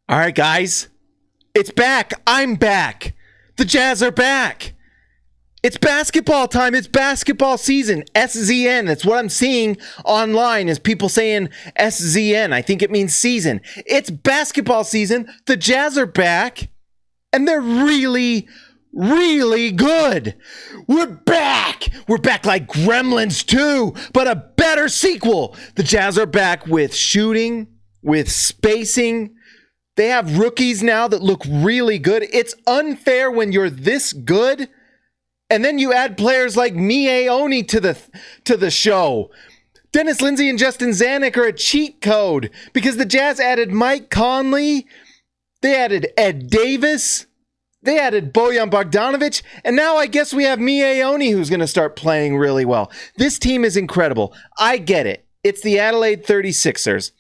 All right, guys. It's back. I'm back. The Jazz are back. It's basketball time. It's basketball season. SZN. That's what I'm seeing online is people saying SZN. I think it means season. It's basketball season. The Jazz are back. And they're really, really good. We're back. We're back like Gremlins 2, but a better sequel. The Jazz are back with shooting, with spacing. They have rookies now that look really good. It's unfair when you're this good, and then you add players like Miye to the show. Dennis Lindsey and Justin Zanuck are a cheat code because the Jazz added Mike Conley, they added Ed Davis, they added Bojan Bogdanovic, and now I guess we have Miye who's going to start playing really well. This team is incredible. I get it. It's the Adelaide 36ers.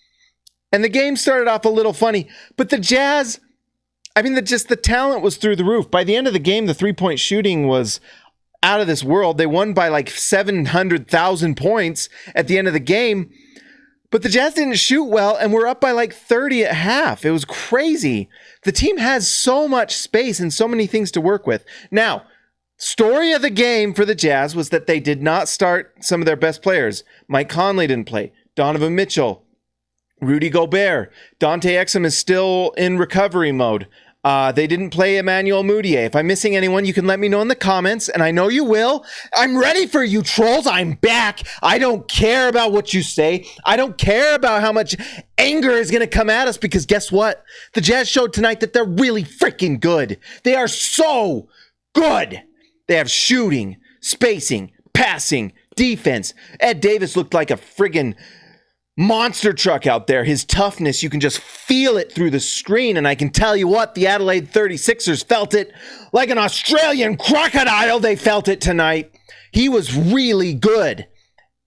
And the game started off a little funny, but the Jazz, the talent was through the roof. By the end of the game, the three-point shooting was out of this world. They won by like 700,000 points at the end of the game, but the Jazz didn't shoot well, and we're up by like 30 at half. It was crazy. The team has so much space and so many things to work with. Now, story of the game for the Jazz was that they did not start some of their best players. Mike Conley didn't play. Donovan Mitchell. Rudy Gobert. Dante Exum is still in recovery mode. They didn't play Emmanuel Mudiay. If I'm missing anyone, you can let me know in the comments, and I know you will. I'm ready for you, trolls. I'm back. I don't care about what you say. I don't care about how much anger is going to come at us, because guess what? The Jazz showed tonight that they're really freaking good. They are so good. They have shooting, spacing, passing, defense. Ed Davis looked like a friggin' monster truck out there. His toughness, you can just feel it through the screen. And I can tell you what, the Adelaide 36ers felt it like an Australian crocodile. They felt it tonight. He was really good.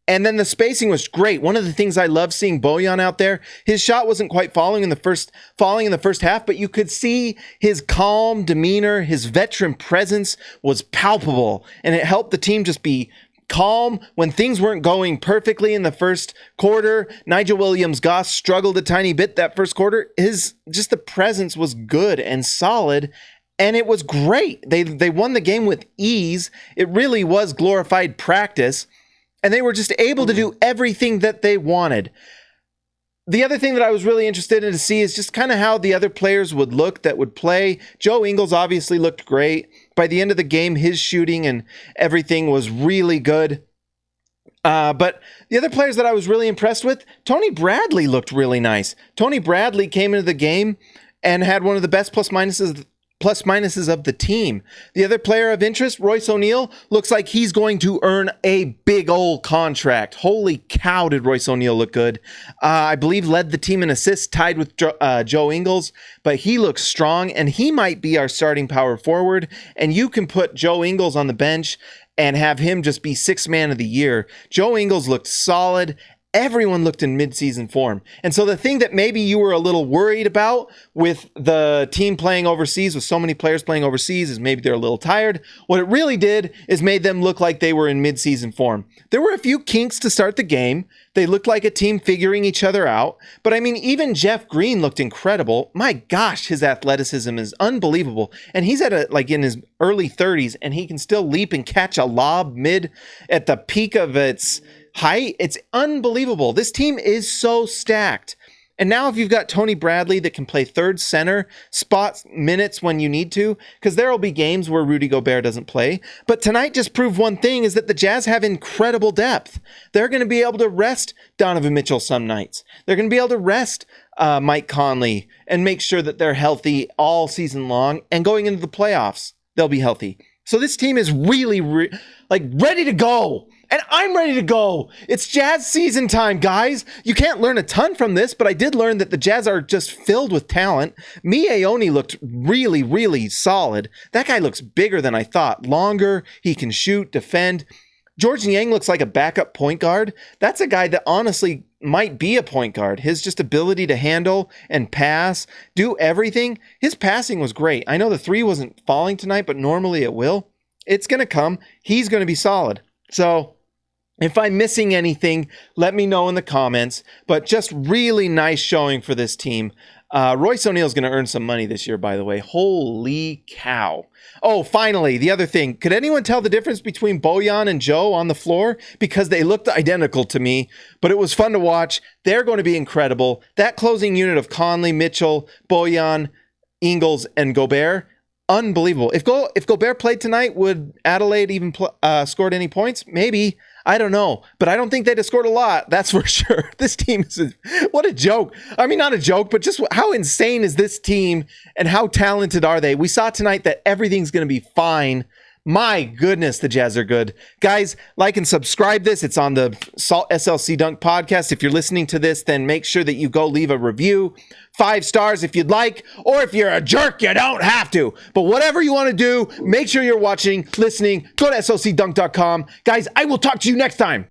And then the spacing was great. One of the things I love seeing Bojan out there, his shot wasn't quite falling in the first half, but you could see his calm demeanor, his veteran presence was palpable. And it helped the team just be calm when things weren't going perfectly in the first quarter. Nigel Williams-Goss struggled a tiny bit that first quarter. The presence was good and solid, and it was great. They won the game with ease. It really was glorified practice, and they were just able to do everything that they wanted. The other thing that I was really interested in to see is just kind of how the other players would look that would play. Joe Ingles obviously looked great. By the end of the game, his shooting and everything was really good. But the other players that I was really impressed with, Tony Bradley looked really nice. Tony Bradley came into the game and had one of the best plus minuses of the team. The other player of interest, Royce O'Neal, looks like he's going to earn a big old contract. Holy cow, did Royce O'Neal look good. I believe led the team in assists, tied with Joe Ingles, but he looks strong, and he might be our starting power forward, and you can put Joe Ingles on the bench and have him just be sixth man of the year. Joe Ingles looked solid. Everyone looked in midseason form. And so the thing that maybe you were a little worried about with the team playing overseas, with so many players playing overseas, is maybe they're a little tired. What it really did is made them look like they were in midseason form. There were a few kinks to start the game. They looked like a team figuring each other out. But I mean, even Jeff Green looked incredible. My gosh, his athleticism is unbelievable. And he's in his early 30s, and he can still leap and catch a lob mid at the peak of its height. It's unbelievable. This team is so stacked. And now if you've got Tony Bradley that can play third center, spot minutes when you need to, because there will be games where Rudy Gobert doesn't play. But tonight just proved one thing, is that the Jazz have incredible depth. They're going to be able to rest Donovan Mitchell some nights. They're going to be able to rest Mike Conley and make sure that they're healthy all season long. And going into the playoffs, they'll be healthy. So this team is really ready to go. And I'm ready to go. It's Jazz season time, guys. You can't learn a ton from this, but I did learn that the Jazz are just filled with talent. Miye looked really, really solid. That guy looks bigger than I thought. Longer, he can shoot, defend. George Niang looks like a backup point guard. That's a guy that honestly might be a point guard. His just ability to handle and pass, do everything. His passing was great. I know the three wasn't falling tonight, but normally it will. It's going to come. He's going to be solid. So If I'm missing anything, let me know in the comments. But just really nice showing for this team. Royce O'Neal's going to earn some money this year, by the way. Holy cow. Oh, finally, the other thing. Could anyone tell the difference between Bojan and Joe on the floor? Because they looked identical to me, but it was fun to watch. They're going to be incredible. That closing unit of Conley, Mitchell, Bojan, Ingles, and Gobert, unbelievable. If Gobert played tonight, would Adelaide even scored any points? Maybe. I don't know. But I don't think they'd have scored a lot. That's for sure. This team is what a joke. I mean, not a joke, but just how insane is this team and how talented are they? We saw tonight that everything's going to be fine. My goodness, the Jazz are good. Guys, like and subscribe this. It's on the SLC Dunk podcast. If you're listening to this, then make sure that you go leave a review. 5 stars if you'd like, or if you're a jerk, you don't have to. But whatever you want to do, make sure you're watching, listening. Go to slcdunk.com. Guys, I will talk to you next time.